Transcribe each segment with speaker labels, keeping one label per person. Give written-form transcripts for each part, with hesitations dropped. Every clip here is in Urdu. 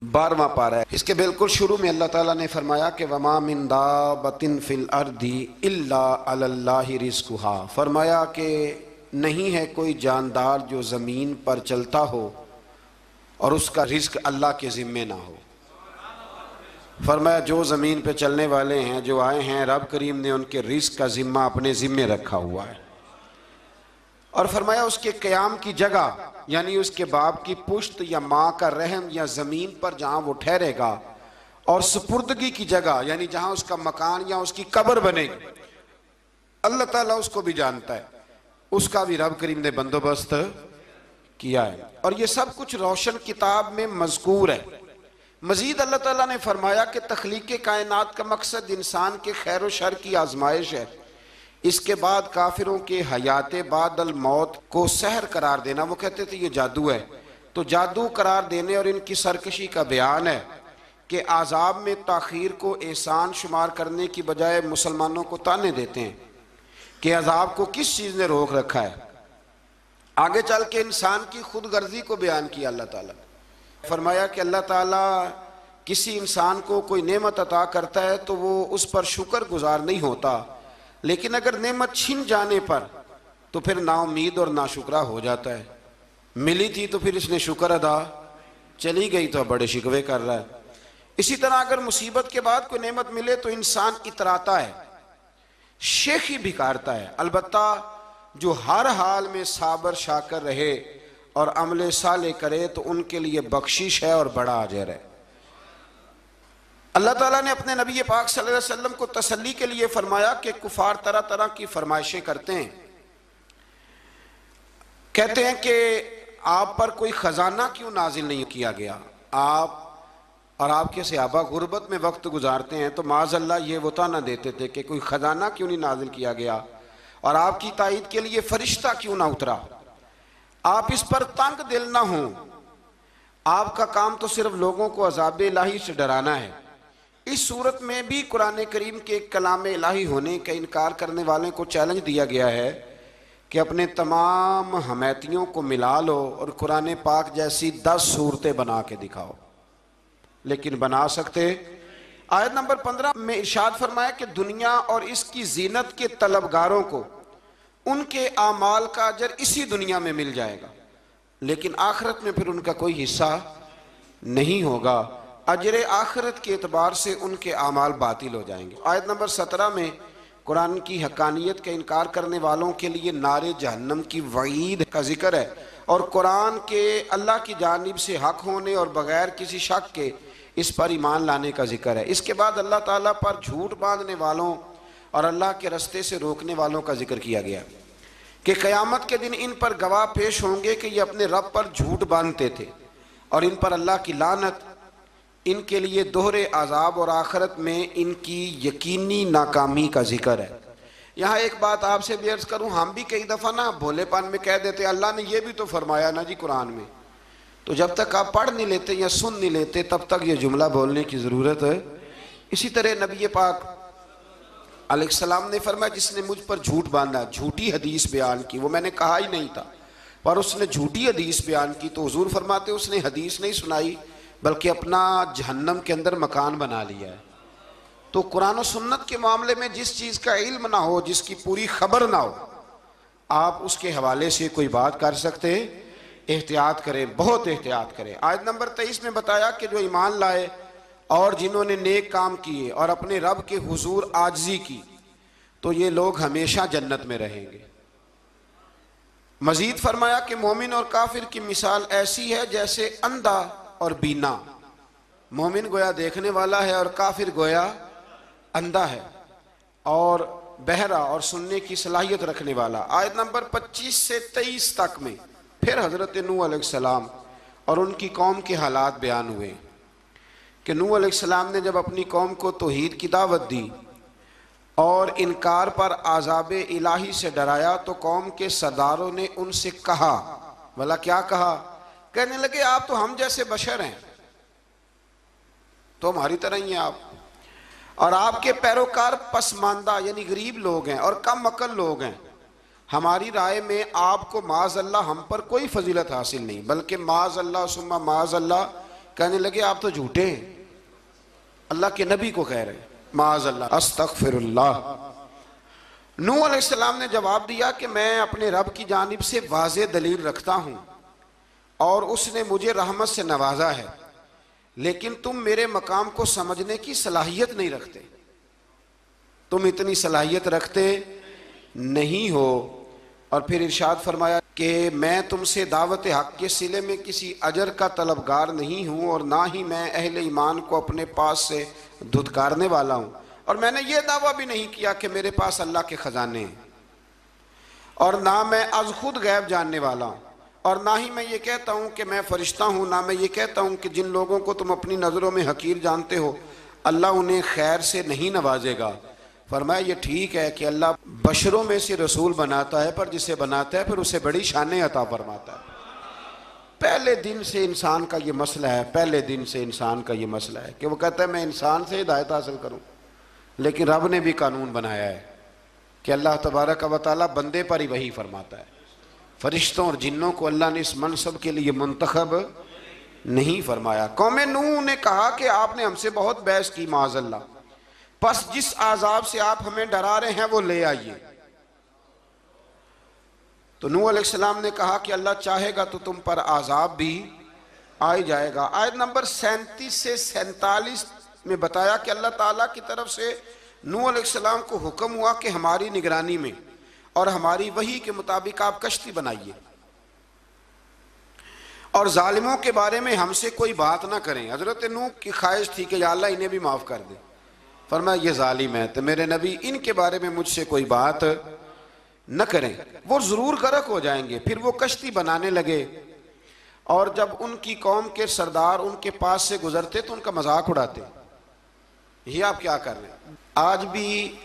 Speaker 1: 12واں پارہ ہے۔ اس کے بالکل شروع میں اللہ تعالیٰ نے فرمایا کہ وَمَا مِن دَابَّةٍ فِي الْأَرْضِ إِلَّا عَلَى اللَّهِ رِزْقُهَا، فرمایا کہ نہیں ہے کوئی جاندار جو زمین پر چلتا ہو اور اس کا رزق اللہ کے ذمے نہ ہو۔ فرمایا جو زمین پہ چلنے والے ہیں، جو آئے ہیں، رب کریم نے ان کے رزق کا ذمہ اپنے ذمے رکھا ہوا ہے۔ اور فرمایا اس کے قیام کی جگہ، یعنی اس کے باپ کی پشت یا ماں کا رحم یا زمین پر جہاں وہ ٹھہرے گا، اور سپردگی کی جگہ یعنی جہاں اس کا مکان یا اس کی قبر بنے گی، اللہ تعالیٰ اس کو بھی جانتا ہے، اس کا بھی رب کریم نے بندوبست کیا ہے، اور یہ سب کچھ روشن کتاب میں مذکور ہے۔ مزید اللہ تعالیٰ نے فرمایا کہ تخلیق کائنات کا مقصد انسان کے خیر و شر کی آزمائش ہے، اس کے بعد کافروں کے حیات بعد الموت کو سحر قرار دینا، وہ کہتے تھے یہ جادو ہے، تو جادو قرار دینے اور ان کی سرکشی کا بیان ہے کہ عذاب میں تاخیر کو احسان شمار کرنے کی بجائے مسلمانوں کو تانے دیتے ہیں کہ عذاب کو کس چیز نے روک رکھا ہے۔ آگے چل کے انسان کی خود غرضی کو بیان کیا اللہ تعالیٰ نے، فرمایا کہ اللہ تعالیٰ کسی انسان کو کوئی نعمت عطا کرتا ہے تو وہ اس پر شکر گزار نہیں ہوتا، لیکن اگر نعمت چھن جانے پر تو پھر نا امید اور ناشکرا ہو جاتا ہے۔ ملی تھی تو پھر اس نے شکر ادا، چلی گئی تو بڑے شکوے کر رہا ہے۔ اسی طرح اگر مصیبت کے بعد کوئی نعمت ملے تو انسان اتراتا ہے، شیخی بھکارتا ہے، البتہ جو ہر حال میں صابر شاکر رہے اور عمل صالح کرے تو ان کے لیے بخشش ہے اور بڑا اجر ہے۔ اللہ تعالیٰ نے اپنے نبی پاک صلی اللہ علیہ وسلم کو تسلی کے لیے فرمایا کہ کفار طرح طرح کی فرمائشیں کرتے ہیں، کہتے ہیں کہ آپ پر کوئی خزانہ کیوں نازل نہیں کیا گیا، آپ اور آپ کے صحابہ غربت میں وقت گزارتے ہیں، تو معاذ اللہ یہ وہ طعنہ دیتے تھے کہ کوئی خزانہ کیوں نہیں نازل کیا گیا، اور آپ کی تائید کے لیے فرشتہ کیوں نہ اترا، آپ اس پر تنگ دل نہ ہوں، آپ کا کام تو صرف لوگوں کو عذاب الہی سے ڈرانا ہے۔ اس صورت میں بھی قرآن کریم کے کلام الہی ہونے کا انکار کرنے والوں کو چیلنج دیا گیا ہے کہ اپنے تمام حمیتیوں کو ملا لو اور قرآن پاک جیسی 10 صورتیں بنا کے دکھاؤ، لیکن بنا سکتے؟ آیت نمبر 15 میں ارشاد فرمایا کہ دنیا اور اس کی زینت کے طلبگاروں کو ان کے اعمال کا اجر اسی دنیا میں مل جائے گا، لیکن آخرت میں پھر ان کا کوئی حصہ نہیں ہوگا، اجر آخرت کے اعتبار سے ان کے اعمال باطل ہو جائیں گے۔ آیت نمبر 17 میں قرآن کی حقانیت کا انکار کرنے والوں کے لیے نار جہنم کی وعید کا ذکر ہے، اور قرآن کے اللہ کی جانب سے حق ہونے اور بغیر کسی شک کے اس پر ایمان لانے کا ذکر ہے۔ اس کے بعد اللہ تعالیٰ پر جھوٹ باندھنے والوں اور اللہ کے رستے سے روکنے والوں کا ذکر کیا گیا کہ قیامت کے دن ان پر گواہ پیش ہوں گے کہ یہ اپنے رب پر جھوٹ باندھتے تھے، اور ان پر اللہ کی لعنت، ان کے لیے دوہرے عذاب اور آخرت میں ان کی یقینی ناکامی کا ذکر ہے۔ یہاں ایک بات آپ سے بھی عرض کروں، ہم بھی کئی دفعہ نا بھولے پان میں کہہ دیتے اللہ نے یہ بھی تو فرمایا نا جی قرآن میں، تو جب تک آپ پڑھ نہیں لیتے یا سن نہیں لیتے تب تک یہ جملہ بولنے کی ضرورت ہے۔ اسی طرح نبی پاک علیہ السلام نے فرمایا جس نے مجھ پر جھوٹ باندھا، جھوٹی حدیث بیان کی، وہ میں نے کہا ہی نہیں تھا پر اس نے جھوٹی حدیث بیان کی، تو حضور فرماتے اس نے حدیث نہیں سنائی بلکہ اپنا جہنم کے اندر مکان بنا لیا ہے۔ تو قرآن و سنت کے معاملے میں جس چیز کا علم نہ ہو، جس کی پوری خبر نہ ہو، آپ اس کے حوالے سے کوئی بات کر سکتے؟ احتیاط کریں، بہت احتیاط کریں۔ آیت نمبر 23 میں بتایا کہ جو ایمان لائے اور جنہوں نے نیک کام کیے اور اپنے رب کے حضور عاجزی کی تو یہ لوگ ہمیشہ جنت میں رہیں گے۔ مزید فرمایا کہ مومن اور کافر کی مثال ایسی ہے جیسے اندھا اور بینا، مومن گویا دیکھنے والا ہے اور کافر گویا اندھا ہے اور بہرا اور سننے کی صلاحیت رکھنے والا۔ آیت نمبر 25 سے 23 تک میں پھر حضرت نوح علیہ السلام اور ان کی قوم کے حالات بیان ہوئے کہ نوح علیہ السلام نے جب اپنی قوم کو توحید کی دعوت دی اور انکار پر عذاب الہی سے ڈرایا تو قوم کے سرداروں نے ان سے کہا، بھلا کیا کہا؟ کہنے لگے آپ تو ہم جیسے بشر ہیں، تو ہماری طرح ہی ہیں آپ، اور آپ کے پیروکار پسماندہ یعنی غریب لوگ ہیں اور کم عقل لوگ ہیں، ہماری رائے میں آپ کو معاذ اللہ ہم پر کوئی فضیلت حاصل نہیں، بلکہ معاذ اللہ ثم معاذ اللہ کہنے لگے آپ تو جھوٹے ہیں، اللہ کے نبی کو کہہ رہے ہیں۔ معاذ اللہ، استغفر اللہ۔ نوح علیہ السلام نے جواب دیا کہ میں اپنے رب کی جانب سے واضح دلیل رکھتا ہوں اور اس نے مجھے رحمت سے نوازا ہے، لیکن تم میرے مقام کو سمجھنے کی صلاحیت نہیں رکھتے، تم اتنی صلاحیت رکھتے نہیں ہو۔ اور پھر ارشاد فرمایا کہ میں تم سے دعوت حق کے صلے میں کسی اجر کا طلبگار نہیں ہوں، اور نہ ہی میں اہل ایمان کو اپنے پاس سے دھتکارنے والا ہوں، اور میں نے یہ دعویٰ بھی نہیں کیا کہ میرے پاس اللہ کے خزانے ہیں، اور نہ میں از خود غیب جاننے والا ہوں، اور نہ ہی میں یہ کہتا ہوں کہ میں فرشتہ ہوں، نہ میں یہ کہتا ہوں کہ جن لوگوں کو تم اپنی نظروں میں حقیر جانتے ہو اللہ انہیں خیر سے نہیں نوازے گا۔ فرمایا یہ ٹھیک ہے کہ اللہ بشروں میں سے رسول بناتا ہے، پر جسے بناتا ہے پھر اسے بڑی شانیں عطا فرماتا ہے۔ پہلے دن سے انسان کا یہ مسئلہ ہے، پہلے دن سے انسان کا یہ مسئلہ ہے کہ وہ کہتا ہے میں انسان سے ہدایت حاصل کروں، لیکن رب نے بھی قانون بنایا ہے کہ اللہ تبارک و تعالیٰ بندے پر ہی وحی فرماتا ہے۔ فرشتوں اور جنوں کو اللہ نے اس منصب کے لیے منتخب نہیں فرمایا۔ قوم نوح نے کہا کہ آپ نے ہم سے بہت بحث کی معاذ اللہ، پس جس عذاب سے آپ ہمیں ڈرا رہے ہیں وہ لے آئیے۔ تو نوح علیہ السلام نے کہا کہ اللہ چاہے گا تو تم پر عذاب بھی آ جائے گا۔ آیت نمبر 37 سے 47 میں بتایا کہ اللہ تعالیٰ کی طرف سے نوح علیہ السلام کو حکم ہوا کہ ہماری نگرانی میں اور ہماری وحی کے مطابق آپ کشتی بنائیے، اور ظالموں کے بارے میں ہم سے کوئی بات نہ کریں۔ حضرت نوح کی خواہش تھی کہ یا اللہ انہیں بھی معاف کر دے، فرمایا یہ ظالم ہے تو میرے نبی ان کے بارے میں مجھ سے کوئی بات نہ کریں، وہ ضرور غرق ہو جائیں گے۔ پھر وہ کشتی بنانے لگے، اور جب ان کی قوم کے سردار ان کے پاس سے گزرتے تو ان کا مذاق اڑاتے۔ یہ آپ کیا کر رہے ہیں؟ آج بھی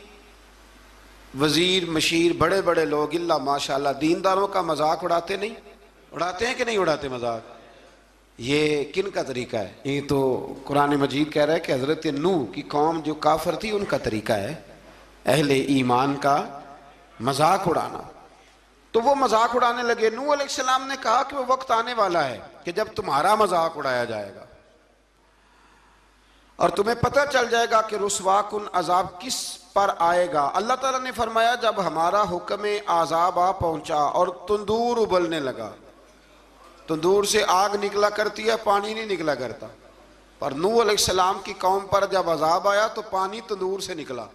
Speaker 1: وزیر مشیر بڑے بڑے لوگ اللہ ماشاءاللہ دینداروں کا مذاق اڑاتے نہیں؟ اڑاتے ہیں کہ نہیں اڑاتے مذاق؟ یہ کن کا طریقہ ہے؟ یہ تو قرآن مجید کہہ رہا ہے کہ حضرت نوح کی قوم جو کافر تھی ان کا طریقہ ہے اہل ایمان کا مذاق اڑانا۔ تو وہ مذاق اڑانے لگے۔ نوح علیہ السلام نے کہا کہ وہ وقت آنے والا ہے کہ جب تمہارا مذاق اڑایا جائے گا اور تمہیں پتہ چل جائے گا کہ رسوا کن عذاب کس پر آئے گا۔ اللہ تعالیٰ نے فرمایا جب ہمارا حکم عذاب آ پہنچا اور تندور ابلنے لگا، تندور سے آگ نکلا کرتی ہے، پانی نہیں نکلا کرتا، پر نوح علیہ السلام کی قوم پر جب عذاب آیا تو پانی تندور سے نکلا،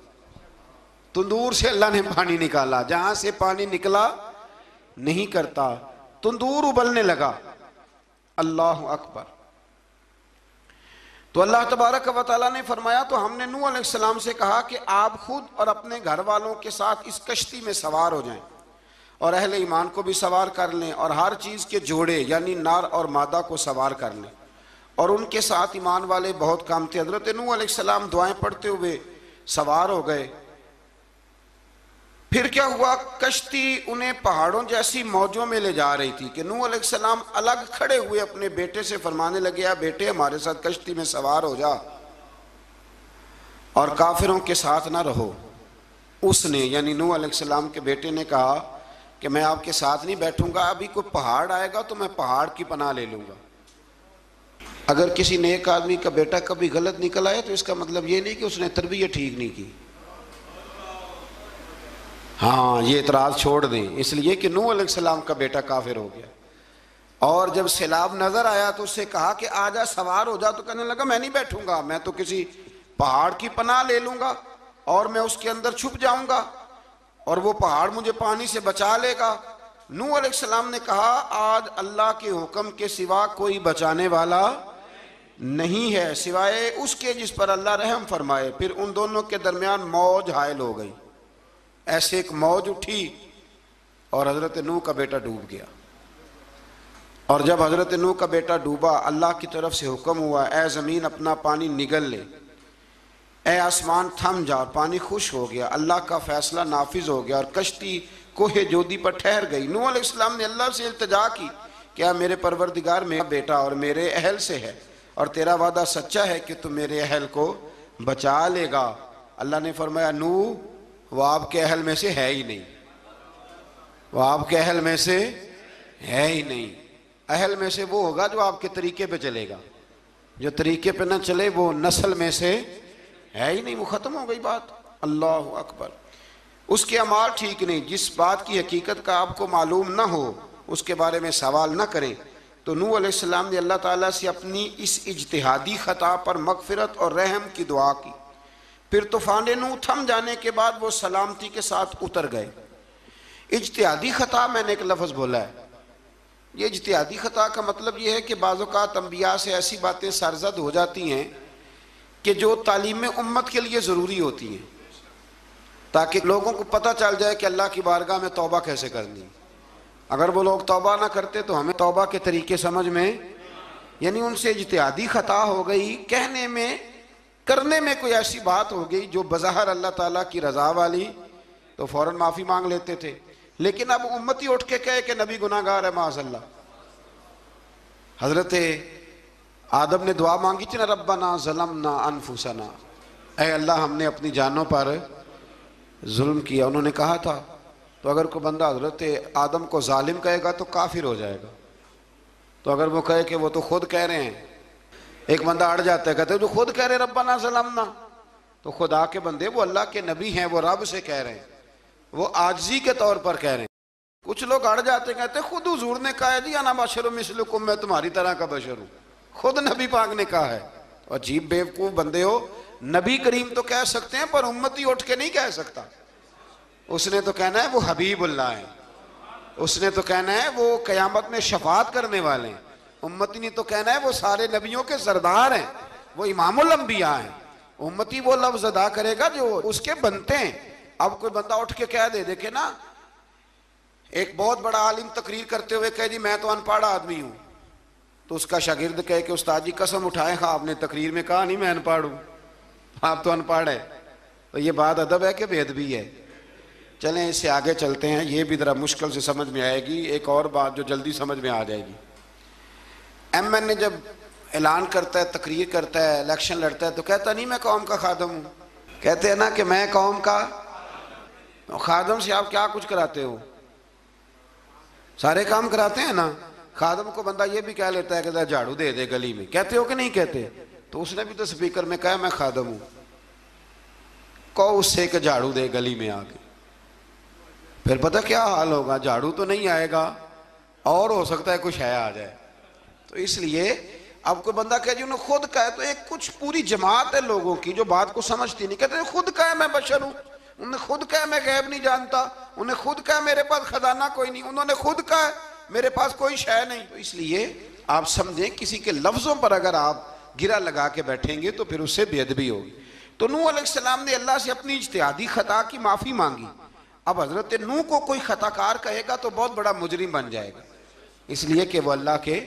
Speaker 1: تندور سے اللہ نے پانی نکالا، جہاں سے پانی نکلا نہیں کرتا، تندور ابلنے لگا۔ اللہ اکبر۔ تو اللہ تبارک و تعالیٰ نے فرمایا تو ہم نے نوح علیہ السلام سے کہا کہ آپ خود اور اپنے گھر والوں کے ساتھ اس کشتی میں سوار ہو جائیں، اور اہل ایمان کو بھی سوار کر لیں، اور ہر چیز کے جوڑے یعنی نر اور مادہ کو سوار کر لیں۔ اور ان کے ساتھ ایمان والے بہت کم تھے۔ حضرت نوح علیہ السلام دعائیں پڑھتے ہوئے سوار ہو گئے۔ پھر کیا ہوا؟ کشتی انہیں پہاڑوں جیسی موجوں میں لے جا رہی تھی کہ نوح علیہ السلام الگ کھڑے ہوئے اپنے بیٹے سے فرمانے لگے یا بیٹے ہمارے ساتھ کشتی میں سوار ہو جا اور کافروں کے ساتھ نہ رہو۔ اس نے یعنی نوح علیہ السلام کے بیٹے نے کہا کہ میں آپ کے ساتھ نہیں بیٹھوں گا، ابھی کوئی پہاڑ آئے گا تو میں پہاڑ کی پناہ لے لوں گا۔ اگر کسی نیک آدمی کا بیٹا کبھی غلط نکل آئے تو اس کا مطلب یہ نہیں کہ اس نے تربیت ٹھیک نہیں کی، ہاں یہ اعتراض چھوڑ دیں، اس لیے کہ نوح علیہ السلام کا بیٹا کافر ہو گیا۔ اور جب سیلاب نظر آیا تو اس سے کہا کہ آ جا سوار ہو جا، تو کہنے لگا میں نہیں بیٹھوں گا، میں تو کسی پہاڑ کی پناہ لے لوں گا اور میں اس کے اندر چھپ جاؤں گا اور وہ پہاڑ مجھے پانی سے بچا لے گا۔ نوح علیہ السلام نے کہا آج اللہ کے حکم کے سوا کوئی بچانے والا نہیں ہے سوائے اس کے جس پر اللہ رحم فرمائے۔ پھر ان دونوں کے درمیان موج حائل ہو گئی، ایسے ایک موج اٹھی اور حضرت نوح کا بیٹا ڈوب گیا۔ اور جب حضرت نوح کا بیٹا ڈوبا اللہ کی طرف سے حکم ہوا اے زمین اپنا پانی نگل لے، اے آسمان تھم جا، اور پانی خوش ہو گیا، اللہ کا فیصلہ نافذ ہو گیا اور کشتی کوہ جودی پر ٹھہر گئی۔ نوح علیہ السلام نے اللہ سے التجا کی کہ اے میرے پروردگار میرا بیٹا اور میرے اہل سے ہے اور تیرا وعدہ سچا ہے کہ تم میرے اہل کو بچا لے گا۔ اللہ نے فرمایا نوح وہ آپ کے اہل میں سے ہے ہی نہیں، وہ آپ کے اہل میں سے ہے ہی نہیں، اہل میں سے وہ ہوگا جو آپ کے طریقے پہ چلے گا، جو طریقے پہ نہ چلے وہ نسل میں سے ہے ہی نہیں، وہ ختم ہو گئی بات۔ اللہ اکبر۔ اس کے اعمال ٹھیک نہیں، جس بات کی حقیقت کا آپ کو معلوم نہ ہو اس کے بارے میں سوال نہ کریں۔ تو نوح علیہ السلام نے اللہ تعالیٰ سے اپنی اس اجتہادی خطا پر مغفرت اور رحم کی دعا کی۔ پھر طوفان نوح تھم جانے کے بعد وہ سلامتی کے ساتھ اتر گئے۔ اجتہادی خطا، میں نے ایک لفظ بولا ہے، یہ اجتہادی خطا کا مطلب یہ ہے کہ بعض اوقات انبیاء سے ایسی باتیں سرزد ہو جاتی ہیں کہ جو تعلیم امت کے لیے ضروری ہوتی ہیں، تاکہ لوگوں کو پتہ چل جائے کہ اللہ کی بارگاہ میں توبہ کیسے کرنی۔ اگر وہ لوگ توبہ نہ کرتے تو ہمیں توبہ کے طریقے سمجھ میں، یعنی ان سے اجتہادی خطا ہو گئی، کہنے میں کرنے میں کوئی ایسی بات ہو گئی جو بظاہر اللہ تعالیٰ کی رضا والی، تو فوراً معافی مانگ لیتے تھے۔ لیکن اب امتی اٹھ کے کہے کہ نبی گناہ گار ہے، معاذ اللہ۔ حضرت آدم نے دعا مانگی تھی نا، ربنا ظلمنا انفسنا، اے اللہ ہم نے اپنی جانوں پر ظلم کیا، انہوں نے کہا تھا۔ تو اگر کوئی بندہ حضرت آدم کو ظالم کہے گا تو کافر ہو جائے گا۔ تو اگر وہ کہے کہ وہ تو خود کہہ رہے ہیں، ایک بندہ اڑ جاتا ہے، کہتے ہیں جو خود کہہ رہے ربنا ظلمنا، تو خدا کے بندے وہ اللہ کے نبی ہیں، وہ رب سے کہہ رہے ہیں، وہ عاجزی کے طور پر کہہ رہے ہیں۔ کچھ لوگ اڑ جاتے ہیں، کہتے ہیں خود حضور نے کہا ہے جی انا بشر مثلکم، میں تمہاری طرح کا بشر ہوں، خود نبی پاک نے کہا ہے۔ عجیب بیوقوف بندے ہو، نبی کریم تو کہہ سکتے ہیں پر امتی اٹھ کے نہیں کہہ سکتا۔ اس نے تو کہنا ہے وہ حبیب اللہ ہیں، اس نے تو کہنا ہے وہ قیامت میں شفاعت کرنے والے ہیں، امتی نے تو کہنا ہے وہ سارے نبیوں کے سردار ہیں، وہ امام الانبیاء ہیں۔ امتی وہ لفظ ادا کرے گا جو اس کے بنتے ہیں۔ اب کوئی بندہ اٹھ کے کہہ دے، دیکھے نا، ایک بہت بڑا عالم تقریر کرتے ہوئے کہے جی میں تو ان پڑھ آدمی ہوں، تو اس کا شاگرد کہے کہ استاد جی قسم اٹھائے ہاں آپ نے تقریر میں کہا نہیں میں ان پڑھ ہوں، آپ تو ان پڑھ ہے۔ تو یہ بات ادب ہے کہ بے ادبی ہے؟ چلیں اس سے آگے چلتے ہیں، یہ بھی ذرا مشکل سے سمجھ میں آئے گی۔ ایک اور بات جو جلدی سمجھ میں آ جائے گی، ایم این اے جب اعلان کرتا ہے، تقریر کرتا ہے، الیکشن لڑتا ہے، تو کہتا نہیں میں قوم کا خادم ہوں، کہتے ہیں نا کہ میں قوم کا خادم سے آپ کیا کچھ کراتے ہو؟ سارے کام کراتے ہیں نا۔ خادم کو بندہ یہ بھی کہہ لیتا ہے کہ جھاڑو دے دے گلی میں، کہتے ہو کہ نہیں کہتے؟ تو اس نے بھی تو سپیکر میں کہا میں خادم ہوں، کہو اس سے کہ جھاڑو دے گلی میں آ کے، پھر پتہ کیا حال ہوگا؟ جھاڑو تو نہیں آئے گا، اور ہو سکتا ہے کچھ ہے آ جائے۔ تو اس لیے اب کوئی بندہ کہے جی انہوں نے خود کہا ہے، تو ایک کچھ پوری جماعت ہے لوگوں کی جو بات کو سمجھتی نہیں، کہتے ہیں خود کہا ہے میں بشر ہوں، انہوں نے خود کہا ہے میں غیب نہیں جانتا، انہوں نے خود کہا ہے میرے پاس خزانہ کوئی نہیں، انہوں نے خود کہا ہے میرے پاس کوئی شے نہیں۔ تو اس لیے آپ سمجھیں کسی کے لفظوں پر اگر آپ گرا لگا کے بیٹھیں گے تو پھر اس سے بے ادبی ہوگی۔ تو نوح علیہ السلام نے اللہ سے اپنی اجتہادی خطا کی معافی مانگی۔ اب حضرت نوح کو کوئی خطا کار کہے گا تو بہت بڑا مجرم بن جائے گا، اس لیے کہ وہ اللہ کے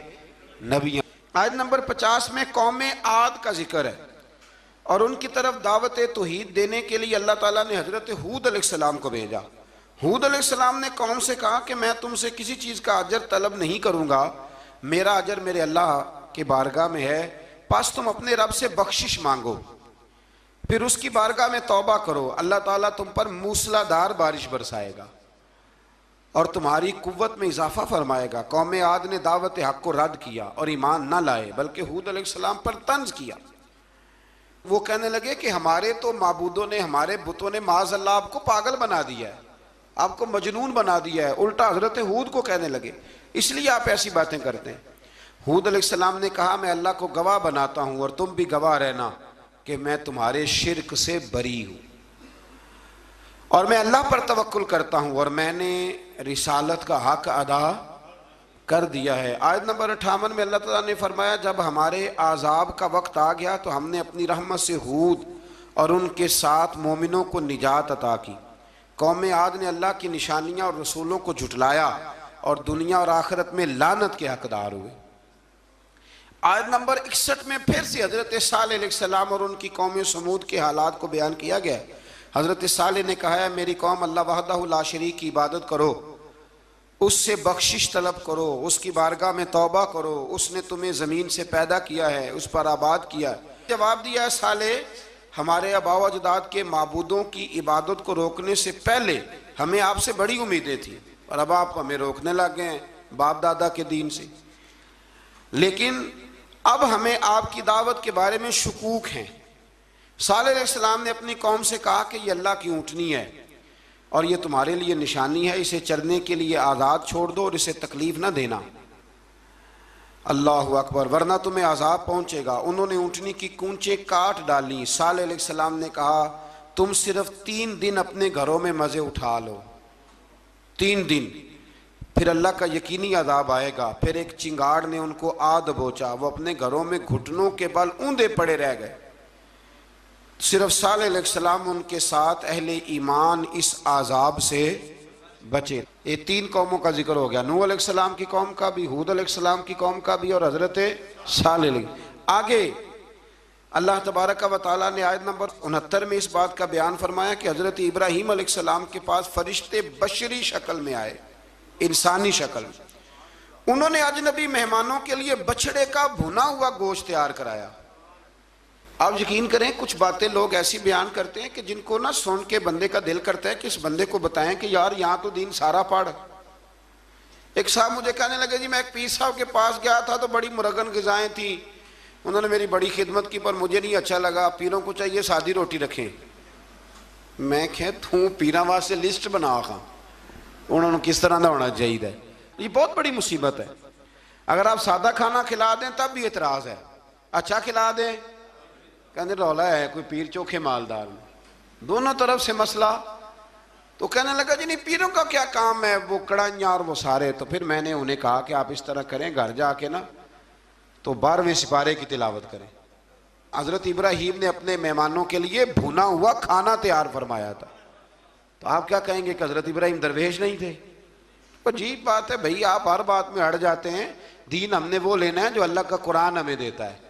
Speaker 1: نبی ہیں۔ آیت نمبر 50 میں قوم عاد کا ذکر ہے، اور ان کی طرف دعوت توحید دینے کے لیے اللہ تعالیٰ نے حضرت ہود علیہ السلام کو بھیجا۔ ہود علیہ السلام نے قوم سے کہا کہ میں تم سے کسی چیز کا اجر طلب نہیں کروں گا، میرا اجر میرے اللہ کی بارگاہ میں ہے، پس تم اپنے رب سے بخشش مانگو، پھر اس کی بارگاہ میں توبہ کرو، اللہ تعالیٰ تم پر موسلا دھار بارش برسائے گا اور تمہاری قوت میں اضافہ فرمائے گا۔ قوم عاد نے دعوت حق کو رد کیا اور ایمان نہ لائے، بلکہ ہود علیہ السلام پر طنز کیا۔ وہ کہنے لگے کہ ہمارے تو معبودوں نے، ہمارے بتوں نے معاذ اللہ آپ کو پاگل بنا دیا ہے، آپ کو مجنون بنا دیا ہے۔ الٹا حضرت ہود کو کہنے لگے اس لیے آپ ایسی باتیں کرتے ہیں۔ ہود علیہ السلام نے کہا میں اللہ کو گواہ بناتا ہوں اور تم بھی گواہ رہنا کہ میں تمہارے شرک سے بری ہوں، اور میں اللہ پر توکل کرتا ہوں، اور میں نے رسالت کا حق ادا کر دیا ہے۔ آیت نمبر 58 میں اللہ تعالیٰ نے فرمایا جب ہمارے عذاب کا وقت آ گیا تو ہم نے اپنی رحمت سے ہود اور ان کے ساتھ مومنوں کو نجات عطا کی۔ قوم عاد نے اللہ کی نشانیاں اور رسولوں کو جھٹلایا اور دنیا اور آخرت میں لعنت کے حقدار ہوئے۔ آیت نمبر 61 میں پھر سے حضرت صالح علیہ السلام اور ان کی قوم سمود کے حالات کو بیان کیا گیا۔ حضرت صالح نے کہا ہے میری قوم اللہ وحدہ لا شریک کی عبادت کرو، اس سے بخشش طلب کرو، اس کی بارگاہ میں توبہ کرو، اس نے تمہیں زمین سے پیدا کیا ہے، اس پر آباد کیا ہے۔ جواب دیا ہے صالح ہمارے آباء و اجداد کے معبودوں کی عبادت کو روکنے سے پہلے ہمیں آپ سے بڑی امیدیں تھیں، اور اب آپ ہمیں روکنے لگ گئے ہیں باپ دادا کے دین سے۔ لیکن اب ہمیں آپ کی دعوت کے بارے میں شکوک ہیں۔ صالح علیہ السلام نے اپنی قوم سے کہا کہ یہ اللہ کی اونٹنی ہے اور یہ تمہارے لیے نشانی ہے، اسے چرنے کے لیے آزاد چھوڑ دو اور اسے تکلیف نہ دینا۔ اللہ اکبر، ورنہ تمہیں عذاب پہنچے گا۔ انہوں نے اونٹنی کی کونچیں کاٹ ڈالیں۔ صالح علیہ السلام نے کہا تم صرف 3 دن اپنے گھروں میں مزے اٹھا لو، 3 دن، پھر اللہ کا یقینی عذاب آئے گا۔ پھر ایک چنگاڑ نے ان کو آ دبوچا، وہ اپنے گھروں میں گھٹنوں کے بل اوندے پڑے رہ گئے۔ صرف صالح علیہ السلام ان کے ساتھ اہل ایمان اس عذاب سے بچے۔ یہ 3 قوموں کا ذکر ہو گیا، نوح علیہ السلام کی قوم کا بھی، ہود علیہ السلام کی قوم کا بھی، اور حضرت صالح علیہ۔ آگے اللہ تبارک و تعالیٰ نے آیت نمبر 69 میں اس بات کا بیان فرمایا کہ حضرت ابراہیم علیہ السلام کے پاس فرشتے بشری شکل میں آئے، انسانی شکل میں۔ انہوں نے اجنبی مہمانوں کے لیے بچڑے کا بھنا ہوا گوشت تیار کرایا۔ آپ یقین کریں کچھ باتیں لوگ ایسی بیان کرتے ہیں کہ جن کو نہ سن کے بندے کا دل کرتا ہے کہ اس بندے کو بتائیں کہ یار یہاں تو دین سارا پڑھ۔ ایک صاحب مجھے کہنے لگے جی میں ایک پیر صاحب کے پاس گیا تھا تو بڑی مرغن غذائیں تھیں، انہوں نے میری بڑی خدمت کی پر مجھے نہیں اچھا لگا، پیروں کو چاہیے سادی روٹی رکھیں۔ میں کہ تو پیراں واسطے لسٹ بنا خاں انہوں نے کس طرح دا ہونا چاہیے۔ یہ بہت بڑی مصیبت ہے۔ اگر آپ سادہ کھانا کھلا دیں تب بھی اعتراض ہے، اچھا کھلا دیں کہنے رولا ہے کوئی پیر چوکھے مالدار میں، دونوں طرف سے مسئلہ۔ تو کہنے لگا جی نہیں پیروں کا کیا کام ہے، وہ کڑائیاں اور وہ سارے۔ تو پھر میں نے انہیں کہا کہ آپ اس طرح کریں، گھر جا کے نا تو 12ویں سپارے کی تلاوت کریں۔ حضرت ابراہیم نے اپنے مہمانوں کے لیے بھنا ہوا کھانا تیار فرمایا تھا۔ تو آپ کیا کہیں گے کہ حضرت ابراہیم درویش نہیں تھے؟ عجیب بات ہے بھئی، آپ ہر بات میں اڑ جاتے ہیں۔ دین ہم نے وہ لینا ہے جو اللہ کا قرآن ہمیں دیتا ہے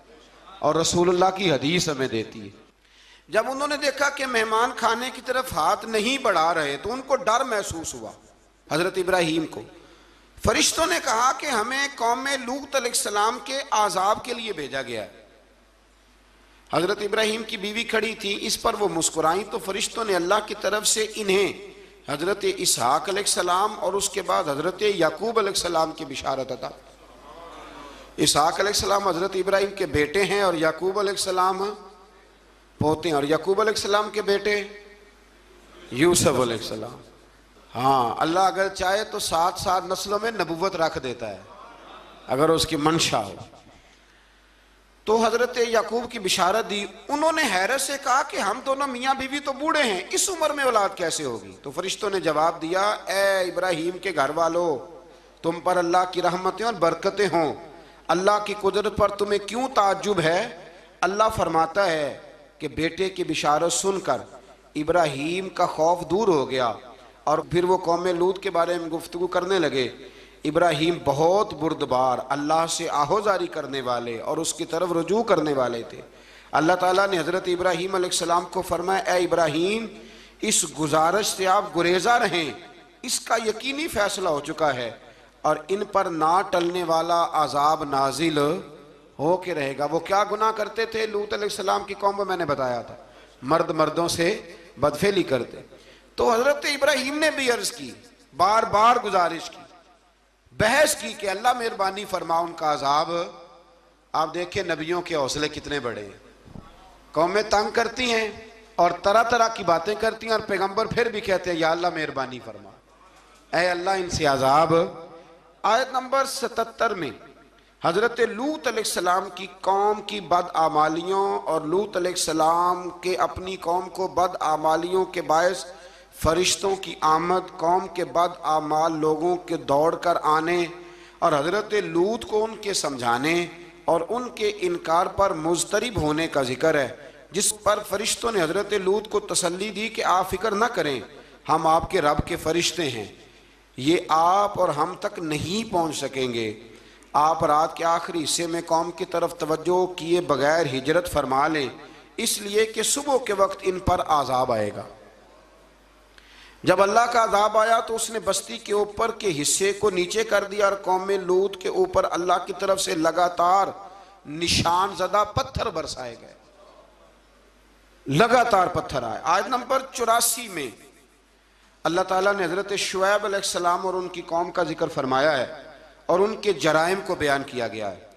Speaker 1: اور رسول اللہ کی حدیث ہمیں دیتی ہے۔ جب انہوں نے دیکھا کہ مہمان کھانے کی طرف ہاتھ نہیں بڑھا رہے تو ان کو ڈر محسوس ہوا۔ حضرت ابراہیم کو فرشتوں نے کہا کہ ہمیں قوم لوط علیہ السلام کے عذاب کے لیے بھیجا گیا ہے۔ حضرت ابراہیم کی بیوی کھڑی تھی، اس پر وہ مسکرائیں تو فرشتوں نے اللہ کی طرف سے انہیں حضرت اسحاق علیہ السلام اور اس کے بعد حضرت یعقوب علیہ السلام کی بشارت عطا۔ اسحاق علیہ السلام حضرت ابراہیم کے بیٹے ہیں اور یعقوب علیہ السلام پوتے ہیں، اور یعقوب علیہ السلام کے بیٹے یوسف علیہ السلام۔ ہاں اللہ اگر چاہے تو 7 نسلوں میں نبوت رکھ دیتا ہے اگر اس کی منشا ہو۔ تو حضرت یعقوب کی بشارت دی۔ انہوں نے حیرت سے کہا کہ ہم دونوں میاں بیوی تو بوڑھے ہیں، اس عمر میں اولاد کیسے ہوگی؟ تو فرشتوں نے جواب دیا اے ابراہیم کے گھر والو، تم پر اللہ کی رحمتیں اور برکتیں ہوں، اللہ کی قدرت پر تمہیں کیوں تعجب ہے؟ اللہ فرماتا ہے کہ بیٹے کی بشارت سن کر ابراہیم کا خوف دور ہو گیا اور پھر وہ قوم لوط کے بارے میں گفتگو کرنے لگے۔ ابراہیم بہت بردبار، اللہ سے آہوزاری کرنے والے اور اس کی طرف رجوع کرنے والے تھے۔ اللہ تعالیٰ نے حضرت ابراہیم علیہ السلام کو فرمایا اے ابراہیم اس گزارش سے آپ گریزہ رہیں، اس کا یقینی فیصلہ ہو چکا ہے اور ان پر نہ ٹلنے والا عذاب نازل ہو کے رہے گا۔ وہ کیا گناہ کرتے تھے؟ لوط علیہ السلام کی قوم میں میں نے بتایا تھا، مرد مردوں سے بدفعلی کرتے۔ تو حضرت ابراہیم نے بھی عرض کی، بار بار گزارش کی، بحث کی کہ اللہ مہربانی فرما ان کا عذاب۔ آپ دیکھیں نبیوں کے حوصلے کتنے بڑے ہیں، قومیں تنگ کرتی ہیں اور طرح طرح کی باتیں کرتی ہیں اور پیغمبر پھر بھی کہتے ہیں یا اللہ مہربانی فرما، اے اللہ ان سے عذاب۔ آیت نمبر 77 میں حضرت لوط علیہ السلام کی قوم کی بدعمالیوں اور لوط علیہ السلام کے اپنی قوم کو بدعمالیوں کے باعث فرشتوں کی آمد، قوم کے بدعمال لوگوں کے دوڑ کر آنے اور حضرت لوط کو ان کے سمجھانے اور ان کے انکار پر مضطرب ہونے کا ذکر ہے، جس پر فرشتوں نے حضرت لوط کو تسلی دی کہ آپ فکر نہ کریں، ہم آپ کے رب کے فرشتے ہیں، یہ آپ اور ہم تک نہیں پہنچ سکیں گے۔ آپ رات کے آخری حصے میں قوم کی طرف توجہ کیے بغیر ہجرت فرما لیں، اس لیے کہ صبح کے وقت ان پر عذاب آئے گا۔ جب اللہ کا عذاب آیا تو اس نے بستی کے اوپر کے حصے کو نیچے کر دیا اور قوم لوط کے اوپر اللہ کی طرف سے لگاتار نشان زدہ پتھر برسائے گئے، لگاتار پتھر آئے۔ آیت نمبر 84 میں اللہ تعالیٰ نے حضرت شعیب علیہ السلام اور ان کی قوم کا ذکر فرمایا ہے اور ان کے جرائم کو بیان کیا گیا ہے۔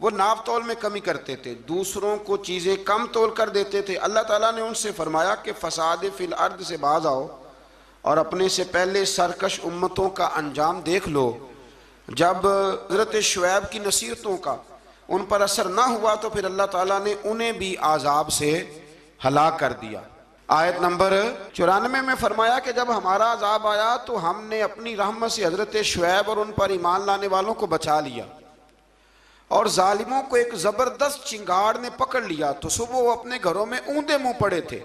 Speaker 1: وہ ناپ تول میں کمی کرتے تھے، دوسروں کو چیزیں کم تول کر دیتے تھے۔ اللہ تعالیٰ نے ان سے فرمایا کہ فساد فی الارض سے باز آؤ اور اپنے سے پہلے سرکش امتوں کا انجام دیکھ لو۔ جب حضرت شعیب کی نصیحتوں کا ان پر اثر نہ ہوا تو پھر اللہ تعالیٰ نے انہیں بھی عذاب سے ہلاک کر دیا۔ آیت نمبر 94 میں فرمایا کہ جب ہمارا عذاب آیا تو ہم نے اپنی رحمت سے حضرت شعیب اور ان پر ایمان لانے والوں کو بچا لیا، اور ظالموں کو ایک زبردست چنگاڑ نے پکڑ لیا تو صبح وہ اپنے گھروں میں اوندے منہ پڑے تھے،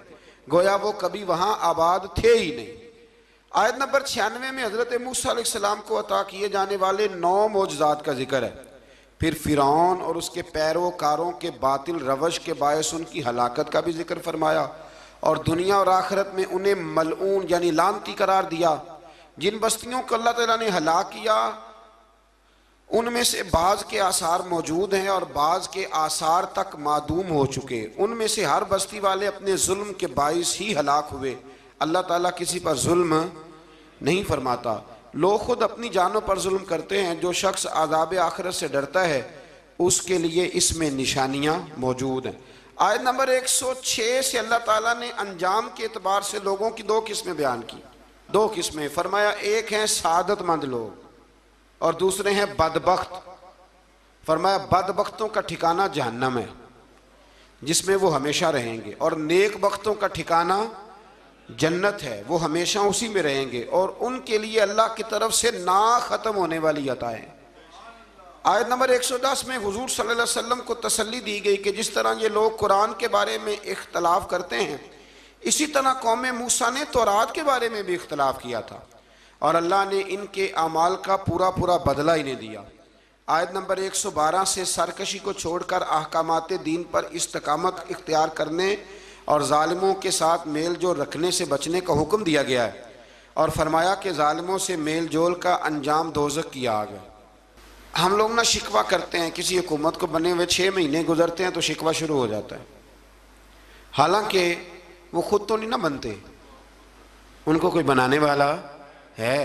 Speaker 1: گویا وہ کبھی وہاں آباد تھے ہی نہیں۔ آیت نمبر 96 میں حضرت موسیٰ علیہ السلام کو عطا کیے جانے والے 9 معجزات کا ذکر ہے۔ پھر فرعون اور اس کے پیروکاروں کے باطل روش کے باعث ان کی ہلاکت کا بھی ذکر فرمایا، اور دنیا اور آخرت میں انہیں ملعون یعنی لعنتی قرار دیا۔ جن بستیوں کو اللہ تعالیٰ نے ہلاک کیا ان میں سے بعض کے آثار موجود ہیں اور بعض کے آثار تک معدوم ہو چکے، ان میں سے ہر بستی والے اپنے ظلم کے باعث ہی ہلاک ہوئے۔ اللہ تعالیٰ کسی پر ظلم نہیں فرماتا، لوگ خود اپنی جانوں پر ظلم کرتے ہیں۔ جو شخص عذاب آخرت سے ڈرتا ہے اس کے لیے اس میں نشانیاں موجود ہیں۔ آیت نمبر 106 سے اللہ تعالیٰ نے انجام کے اعتبار سے لوگوں کی 2 قسمیں بیان کی، 2 قسمیں فرمایا، ایک ہیں سعادت مند لوگ اور دوسرے ہیں بدبخت۔ فرمایا بدبختوں کا ٹھکانہ جہنم ہے جس میں وہ ہمیشہ رہیں گے، اور نیک بختوں کا ٹھکانہ جنت ہے، وہ ہمیشہ اسی میں رہیں گے، اور ان کے لیے اللہ کی طرف سے نا ختم ہونے والی عطائیں۔ آیت نمبر 110 میں حضور صلی اللہ علیہ وسلم کو تسلی دی گئی کہ جس طرح یہ لوگ قرآن کے بارے میں اختلاف کرتے ہیں، اسی طرح قوم موسیٰ نے تورات کے بارے میں بھی اختلاف کیا تھا، اور اللہ نے ان کے اعمال کا پورا بدلہ انہیں دیا۔ آیت نمبر 112 سے سرکشی کو چھوڑ کر احکامات دین پر استقامت اختیار کرنے اور ظالموں کے ساتھ میل جول رکھنے سے بچنے کا حکم دیا گیا ہے، اور فرمایا کہ ظالموں سے میل جول کا انجام دوزخ کی آگ ہے۔ ہم لوگ نہ شکوہ کرتے ہیں، کسی حکومت کو بنے ہوئے 6 مہینے گزرتے ہیں تو شکوہ شروع ہو جاتا ہے، حالانکہ وہ خود تو نہیں نہ بنتے، ان کو کوئی بنانے والا ہے۔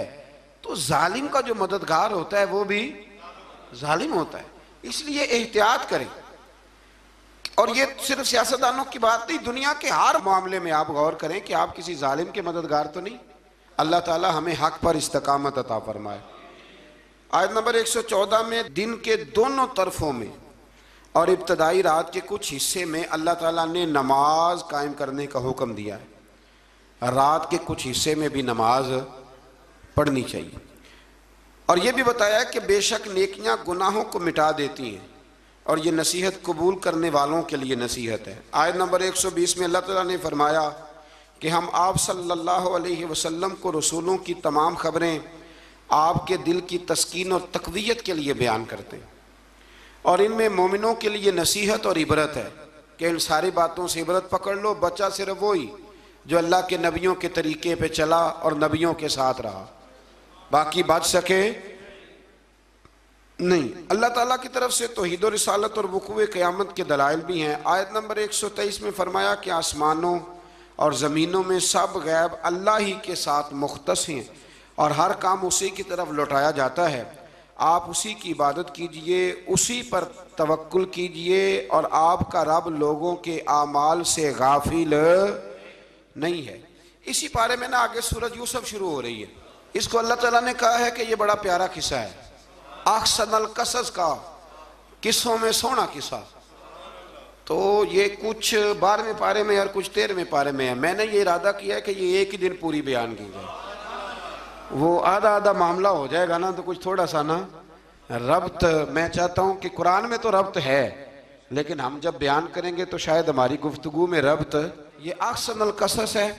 Speaker 1: تو ظالم کا جو مددگار ہوتا ہے وہ بھی ظالم ہوتا ہے، اس لیے احتیاط کریں۔ اور یہ صرف سیاستدانوں کی بات نہیں، دنیا کے ہر معاملے میں آپ غور کریں کہ آپ کسی ظالم کے مددگار تو نہیں۔ اللہ تعالی ہمیں حق پر استقامت عطا فرمائے۔ آیت نمبر 114 میں دن کے دونوں طرفوں میں اور ابتدائی رات کے کچھ حصے میں اللہ تعالیٰ نے نماز قائم کرنے کا حکم دیا ہے، رات کے کچھ حصے میں بھی نماز پڑھنی چاہیے، اور یہ بھی بتایا کہ بے شک نیکیاں گناہوں کو مٹا دیتی ہیں، اور یہ نصیحت قبول کرنے والوں کے لیے نصیحت ہے۔ آیت نمبر 120 میں اللہ تعالیٰ نے فرمایا کہ ہم آپ صلی اللہ علیہ وسلم کو رسولوں کی تمام خبریں آپ کے دل کی تسکین اور تقویت کے لیے بیان کرتے ہیں، اور ان میں مومنوں کے لیے نصیحت اور عبرت ہے کہ ان ساری باتوں سے عبرت پکڑ لو۔ بچہ صرف وہی جو اللہ کے نبیوں کے طریقے پہ چلا اور نبیوں کے ساتھ رہا، باقی بچ سکے نہیں۔ اللہ تعالیٰ کی طرف سے توحید و رسالت اور وقوع قیامت کے دلائل بھی ہیں۔ آیت نمبر 123 میں فرمایا کہ آسمانوں اور زمینوں میں سب غیب اللہ ہی کے ساتھ مختص ہیں، اور ہر کام اسی کی طرف لوٹایا جاتا ہے۔ آپ اسی کی عبادت کیجئے، اسی پر توکل کیجئے، اور آپ کا رب لوگوں کے اعمال سے غافل نہیں ہے۔ اسی پارے میں آگے سورۃ یوسف شروع ہو رہی ہے، اس کو اللہ تعالیٰ نے کہا ہے کہ یہ بڑا پیارا قصہ ہے، احسن القصص کا، قصوں میں سونا قصہ۔ تو یہ کچھ 12ویں پارے میں اور کچھ 13ویں پارے میں ہے۔ میں نے یہ ارادہ کیا ہے کہ یہ ایک ہی دن پوری بیان کی جائے، وہ آدھا معاملہ ہو جائے گا نا تو کچھ تھوڑا سا نا ربط۔ میں چاہتا ہوں کہ قرآن میں تو ربط ہے، لیکن ہم جب بیان کریں گے تو شاید ہماری گفتگو میں ربط، یہ احسن القصص ہے،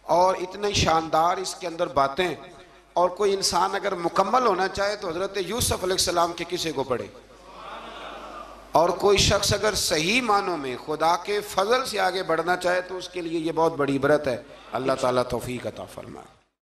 Speaker 1: اور اتنی شاندار اس کے اندر باتیں، اور کوئی انسان اگر مکمل ہونا چاہے تو حضرت یوسف علیہ السلام کے قصے کو پڑھے، اور کوئی شخص اگر صحیح معنوں میں خدا کے فضل سے آگے بڑھنا چاہے تو اس کے لیے یہ بہت بڑی عبرت ہے۔ اللہ تعالیٰ توفیق عطا فرمائے۔